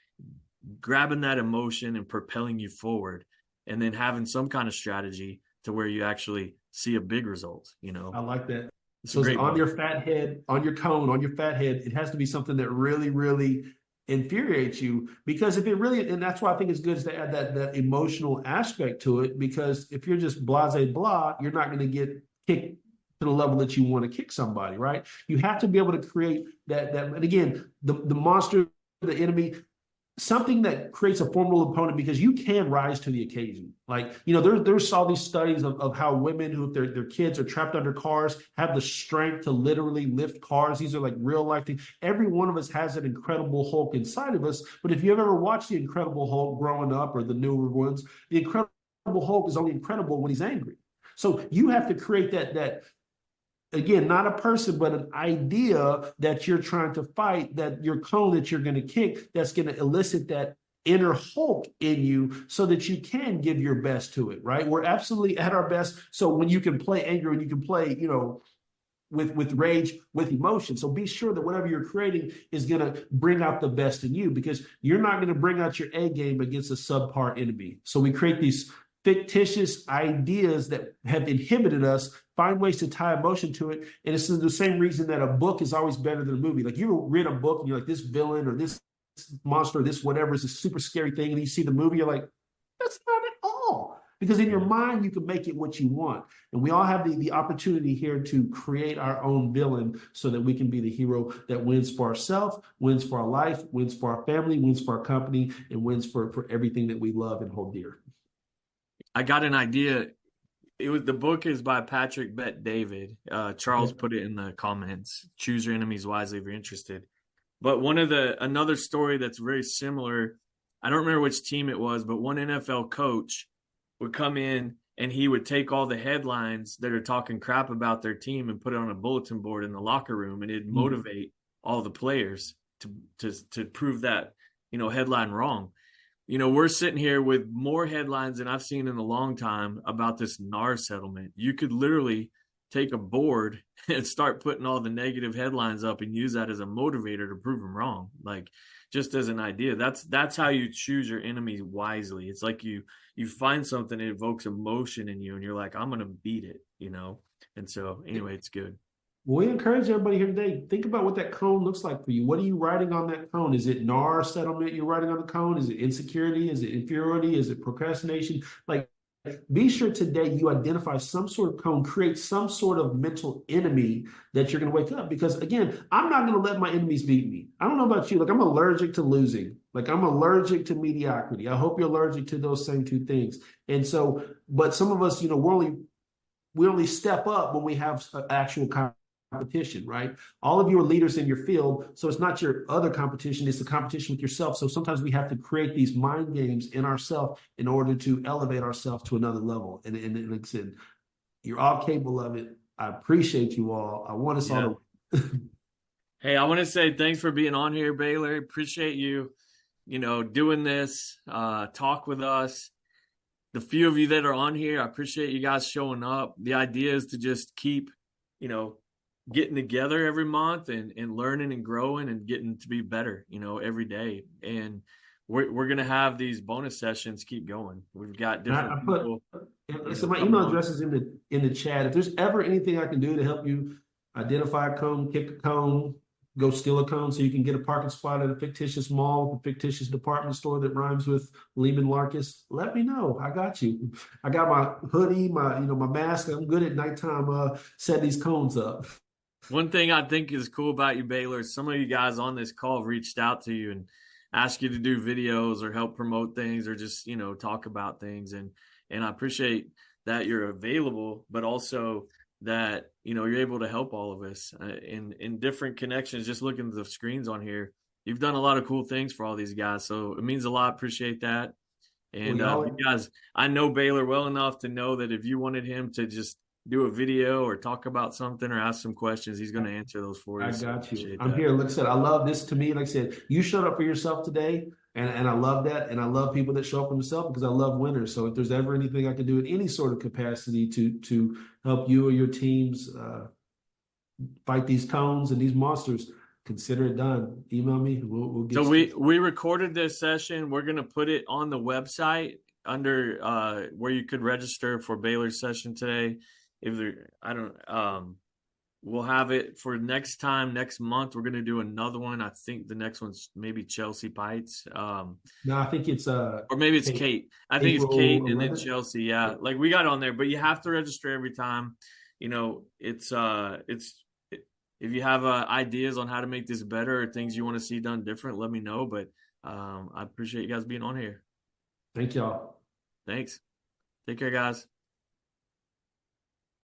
grabbing that emotion and propelling you forward, and then having some kind of strategy to where you actually see a big result. I like that. So on your fat head, on your cone, on your fat head, it has to be something that really, really infuriates you, because if it really, and that's why I think it's good is to add that emotional aspect to it, because if you're just blase blah, you're not going to get kicked to the level that you want to kick somebody, right? You have to be able to create that, and again, the monster, the enemy, something that creates a formidable opponent, because you can rise to the occasion. Like, there's all these studies of how women who, if their kids are trapped under cars, have the strength to literally lift cars. These are like real life things. Every one of us has an Incredible Hulk inside of us. But if you've ever watched the Incredible Hulk growing up, or the newer ones, the Incredible Hulk is only incredible when he's angry. So you have to create that again, not a person, but an idea that you're trying to fight, that your cone that you're going to kick, that's going to elicit that inner Hulk in you so that you can give your best to it, right? We're absolutely at our best. So when you can play anger and you can play, with rage, with emotion. So be sure that whatever you're creating is going to bring out the best in you, because you're not going to bring out your A game against a subpar enemy. So we create these fictitious ideas that have inhibited us, find ways to tie emotion to it. And it's the same reason that a book is always better than a movie. Like, you read a book and you're like, this villain or this monster or this whatever is a super scary thing. And you see the movie, you're like, that's not at all. Because in your mind, you can make it what you want. And we all have the opportunity here to create our own villain so that we can be the hero that wins for ourselves, wins for our life, wins for our family, wins for our company, and wins for everything that we love and hold dear. I got an idea. The book is by Patrick Bet David. Charles put it in the comments. Choose Your Enemies Wisely if you're interested. But another story that's very similar, I don't remember which team it was, but one NFL coach would come in and he would take all the headlines that are talking crap about their team and put it on a bulletin board in the locker room, and it'd motivate all the players to prove that, headline wrong. We're sitting here with more headlines than I've seen in a long time about this NAR settlement. You could literally take a board and start putting all the negative headlines up and use that as a motivator to prove them wrong. Like, just as an idea, that's how you choose your enemy wisely. It's like you find something that evokes emotion in you and you're like, I'm going to beat it, And so anyway, it's good. Well, we encourage everybody here today. Think about what that cone looks like for you. What are you writing on that cone? Is it NAR settlement you're writing on the cone? Is it insecurity? Is it inferiority? Is it procrastination? Like, be sure today you identify some sort of cone, create some sort of mental enemy that you're going to wake up. Because again, I'm not going to let my enemies beat me. I don't know about you. Like, I'm allergic to losing. Like, I'm allergic to mediocrity. I hope you're allergic to those same two things. And so, but some of us, we only step up when we have actual competition, right? All of you are leaders in your field, so it's not your other competition, it's the competition with yourself. So sometimes we have to create these mind games in ourselves in order to elevate ourselves to another level. And like I said, you're all capable of it. I appreciate you all. I want us all to. Hey, I want to say thanks for being on here, Baylor. Appreciate you, doing this, talk with us. The few of you that are on here, I appreciate you guys showing up. The idea is to just keep, getting together every month and learning and growing and getting to be better, every day. And we're gonna have these bonus sessions keep going. We've got different people. So my email address is in the chat. If there's ever anything I can do to help you identify a cone, kick a cone, go steal a cone so you can get a parking spot at a fictitious mall, a fictitious department store that rhymes with Lehman Larkus, let me know. I got you. I got my hoodie, my mask. I'm good at nighttime setting these cones up. One thing I think is cool about you, Baylor, is some of you guys on this call have reached out to you and asked you to do videos or help promote things or just, talk about things. And I appreciate that you're available, but also that, you're able to help all of us in different connections. Just looking at the screens on here, you've done a lot of cool things for all these guys. So it means a lot. Appreciate that. And you guys, I know Baylor well enough to know that if you wanted him to just do a video or talk about something or ask some questions, he's going to answer those for you. I got you. Appreciate I'm that. here. Like I said, I love this. To me, like I said, you showed up for yourself today, and I love that. And I love people that show up for themselves because I love winners. So if there's ever anything I can do in any sort of capacity to help you or your teams fight these cones and these monsters, consider it done. Email me. We'll get. So we recorded this session. We're going to put it on the website under where you could register for Baylor's session today. If there, I don't, we'll have it for next month. We're going to do another one. I think the next one's maybe Chelsea Pites. No, I think it's or maybe it's Kate. I think it's Kate and then 11th. Chelsea. Yeah. Like we got on there, but you have to register every time. It's if you have ideas on how to make this better or things you want to see done different, let me know. But I appreciate you guys being on here. Thank y'all. Thanks. Take care, guys.